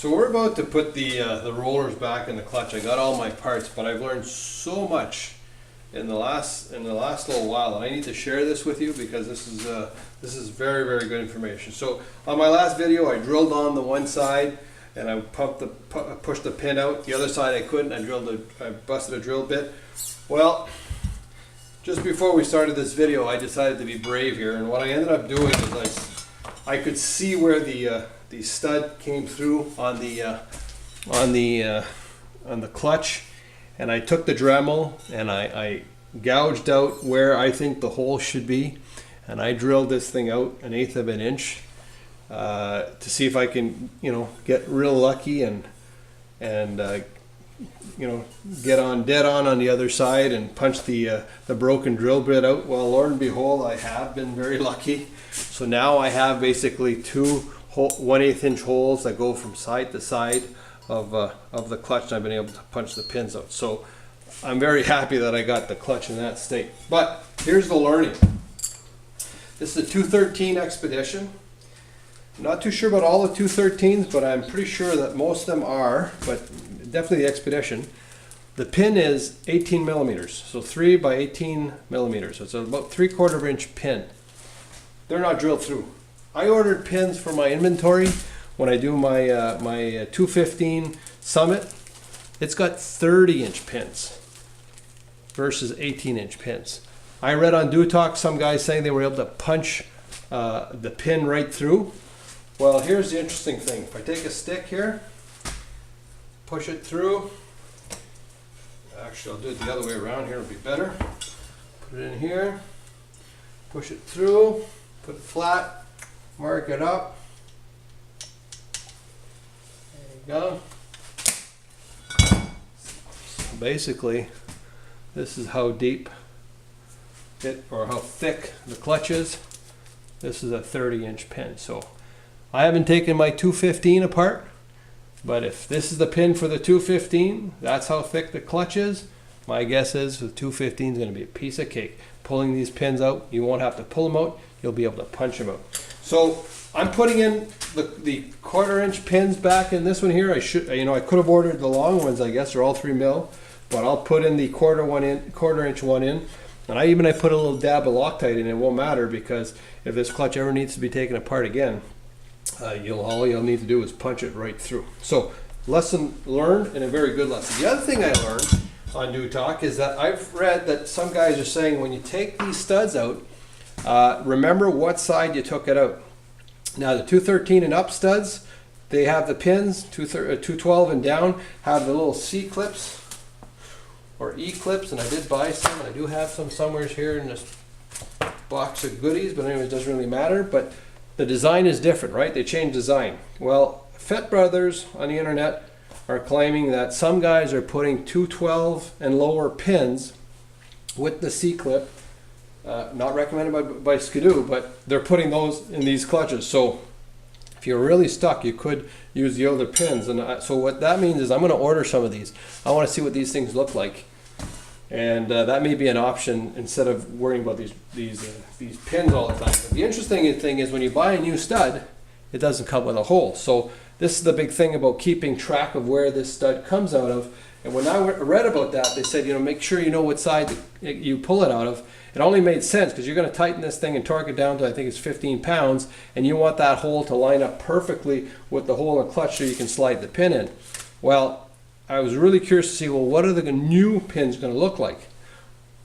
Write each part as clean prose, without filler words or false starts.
So we're about to put the rollers back in the clutch. I got all my parts, but I've learned so much in the last little while, and I need to share this with you because this is very, very good information. So on my last video, I drilled on the one side and I pushed the pin out. The other side I couldn't. I busted a drill bit. Well, just before we started this video, I decided to be brave here, and what I ended up doing is I could see where the stud came through on the clutch, and I took the Dremel and I gouged out where I think the hole should be, and I drilled this thing out 1/8 of an inch to see if I can, get real lucky and get on dead on the other side and punch the broken drill bit out. Well, Lord and behold, I have been very lucky. So now I have basically two 1/8 inch holes that go from side to side of the clutch, and I've been able to punch the pins out. So I'm very happy that I got the clutch in that state. But here's the learning. This is a 213 Expedition. I'm not too sure about all the 213s, but I'm pretty sure that most of them are, but definitely the Expedition. The pin is 18 millimeters, so 3 by 18 millimeters. So it's about 3/4 inch pin. They're not drilled through. I ordered pins for my inventory when I do my 215 Summit. It's got 30 inch pins versus 18 inch pins. I read on Talk some guys saying they were able to punch the pin right through. Well, here's the interesting thing. If I take a stick here, push it through. Actually, I'll do it the other way around here, it'll be better. Put it in here, push it through, put it flat, mark it up. There you go. So basically, this is how deep or how thick the clutch is. This is a 30 inch pin. So I haven't taken my 215 apart, but if this is the pin for the 215, that's how thick the clutch is. My guess is the 215 is going to be a piece of cake. Pulling these pins out, you won't have to pull them out, you'll be able to punch them out. So I'm putting in the 1/4 inch pins back in this one here. I could have ordered the long ones, I guess, they're all 3 mil, but I'll put in the 1/4 inch one in. And I put a little dab of Loctite in. It won't matter, because if this clutch ever needs to be taken apart again, all you'll need to do is punch it right through. So lesson learned, and a very good lesson. The other thing I learned on Talk is that I've read that some guys are saying when you take these studs out, remember what side you took it out. Now the 213 and up studs, they have the pins, 212 and down have the little C clips or E clips, and I did buy some, and I do have some somewhere here in this box of goodies, but anyway, it doesn't really matter. But the design is different, right? They changed design. Well, Fett Brothers on the internet are claiming that some guys are putting 212 and lower pins with the C-clip. Not recommended by Skidoo, but they're putting those in these clutches. So if you're really stuck, you could use the other pins. And so what that means is I'm going to order some of these. I want to see what these things look like. And that may be an option instead of worrying about these pins all the time. But the interesting thing is when you buy a new stud, it doesn't come with a hole. So this is the big thing about keeping track of where this stud comes out of. And when I read about that, they said, make sure you know what side you pull it out of. It only made sense because you're going to tighten this thing and torque it down to, I think it's 15 pounds, and you want that hole to line up perfectly with the hole in the clutch so you can slide the pin in. Well, I was really curious to see, well, what are the new pins going to look like?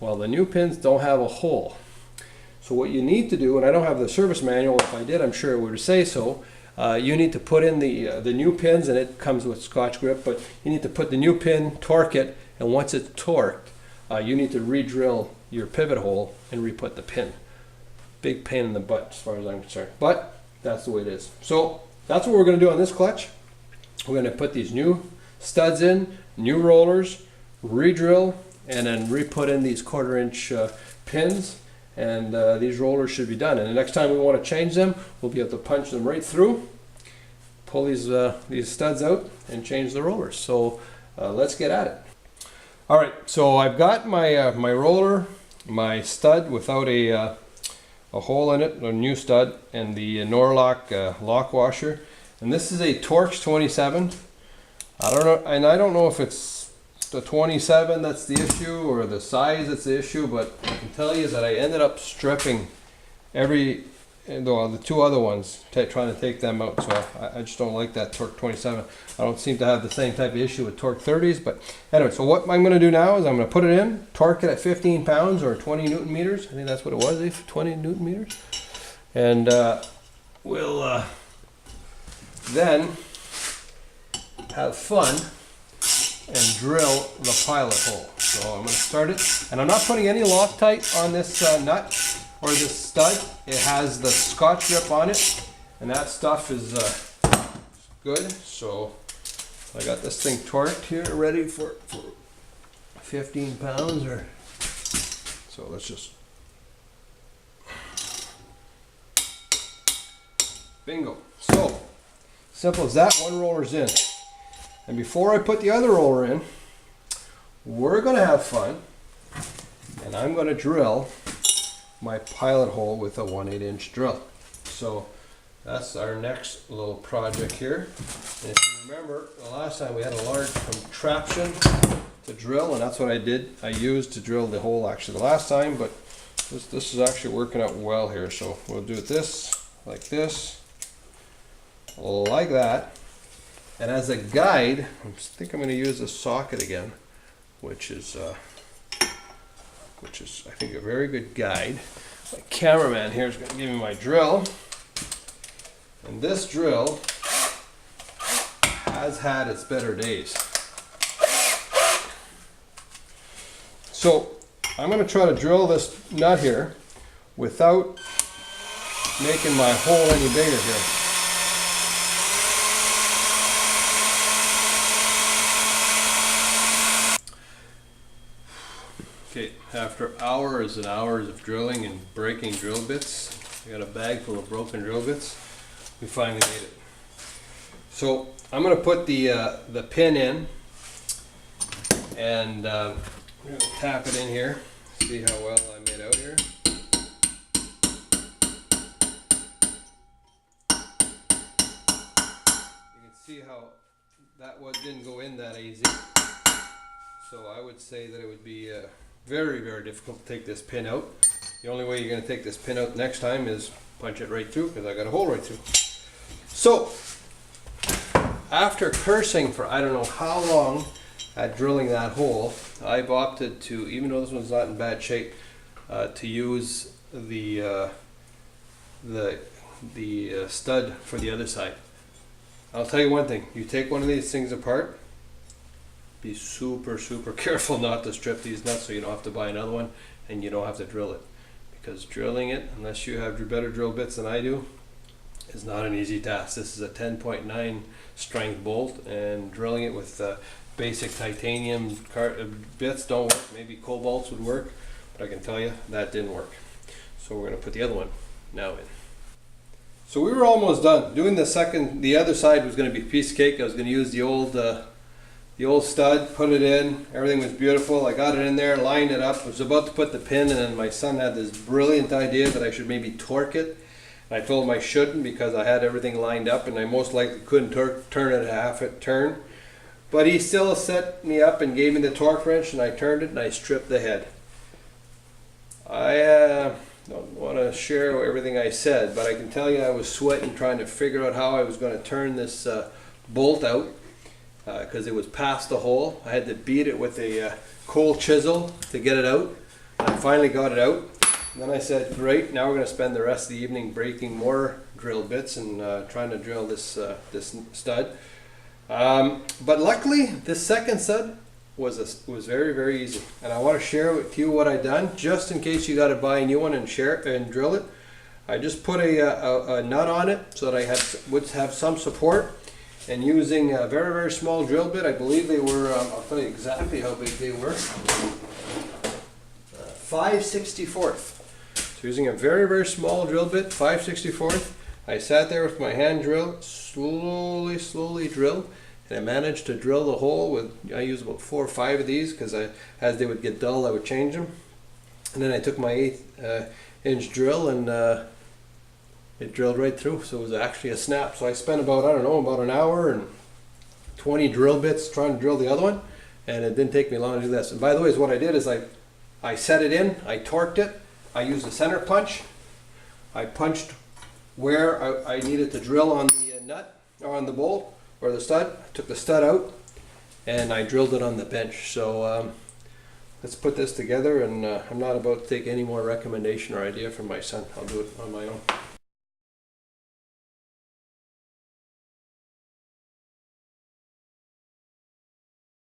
Well, the new pins don't have a hole. So what you need to do, and I don't have the service manual, if I did, I'm sure it would say so, you need to put in the new pins, and it comes with Scotch grip, but you need to put the new pin, torque it, and once it's torqued, you need to re-drill your pivot hole and re-put the pin. Big pain in the butt as far as I'm concerned, but that's the way it is. So that's what we're going to do on this clutch. We're going to put these new studs in, new rollers, re-drill, and then re-put in these 1/4 inch pins, and these rollers should be done. And the next time we want to change them, we'll be able to punch them right through, pull these studs out, and change the rollers. So let's get at it. All right, so I've got my my roller, my stud without a hole in it, a new stud, and the Norlock lock washer. And this is a Torx 27. I don't know, and I don't know if it's the 27 that's the issue or the size that's the issue, but I can tell you that I ended up stripping the two other ones, trying to take them out. So I just don't like that Torx 27. I don't seem to have the same type of issue with Torx 30s. But anyway, so what I'm going to do now is I'm going to put it in, torque it at 15 pounds or 20 Newton meters. I think that's what it was, 20 Newton meters. And we'll then have fun and drill the pilot hole. So I'm going to start it, and I'm not putting any Loctite on this nut or this stud. It has the Scotch grip on it, and that stuff is good. So I got this thing torqued here, ready for 15 pounds. Or so let's just bingo. So simple as that. One roller's in. And before I put the other roller in, we're going to have fun, and I'm going to drill my pilot hole with a 1/8 inch drill. So that's our next little project here. And if you remember, the last time we had a large contraption to drill, and that's what I did. I used to drill the hole actually the last time, but this is actually working out well here. So we'll do it like this, like that. And as a guide, I think I'm going to use a socket again, which is I think a very good guide. My cameraman here is going to give me my drill, and this drill has had its better days. So I'm going to try to drill this nut here without making my hole any bigger here. Okay, after hours and hours of drilling and breaking drill bits, I got a bag full of broken drill bits, we finally made it. So I'm going to put the pin in, and I'm going to tap it in here, see how well I made out here. You can see how that one didn't go in that easy. So I would say that it would be very, very difficult to take this pin out. The only way you're going to take this pin out next time is punch it right through, because I got a hole right through. So after cursing for I don't know how long at drilling that hole, I've opted to, even though this one's not in bad shape, to use the stud for the other side. I'll tell you one thing: you take one of these things apart, be super careful not to strip these nuts so you don't have to buy another one and you don't have to drill it, because drilling it, unless you have better drill bits than I do, is not an easy task. This is a 10.9 strength bolt, and drilling it with basic titanium bits don't work. Maybe cobalts would work, but I can tell you that didn't work. So we're going to put the other one now in. So we were almost done doing the other side was going to be a piece of cake. I was going to use the old stud, put it in, everything was beautiful. I got it in there, lined it up, I was about to put the pin in, and my son had this brilliant idea that I should maybe torque it. And I told him I shouldn't, because I had everything lined up and I most likely couldn't turn it half a turn. But he still set me up and gave me the torque wrench, and I turned it and I stripped the head. I don't want to share everything I said, but I can tell you I was sweating trying to figure out how I was going to turn this bolt out. Because it was past the hole. I had to beat it with a cold chisel to get it out. I finally got it out. And then I said, great, now we're going to spend the rest of the evening breaking more drill bits and trying to drill this stud. But luckily, this second stud was very, very easy. And I want to share with you what I done, just in case you got to buy a new one and drill it. I just put a nut on it so that I would have some support. And using a very, very small drill bit, I believe they were, I'll tell you exactly how big they were, 5/64. So using a very, very small drill bit, 5/64, I sat there with my hand drill, slowly drilled, and I managed to drill the hole with, I used about 4 or 5 of these, because as they would get dull, I would change them. And then I took my 1/8 inch drill and it drilled right through. So it was actually a snap. So I spent about, I don't know, about an hour and 20 drill bits trying to drill the other one, and it didn't take me long to do this. And by the way, what I did is I set it in, I torqued it, I used a center punch, I punched where I needed to drill on the nut, or on the bolt, or the stud. I took the stud out, and I drilled it on the bench. So let's put this together, and I'm not about to take any more recommendation or idea from my son. I'll do it on my own.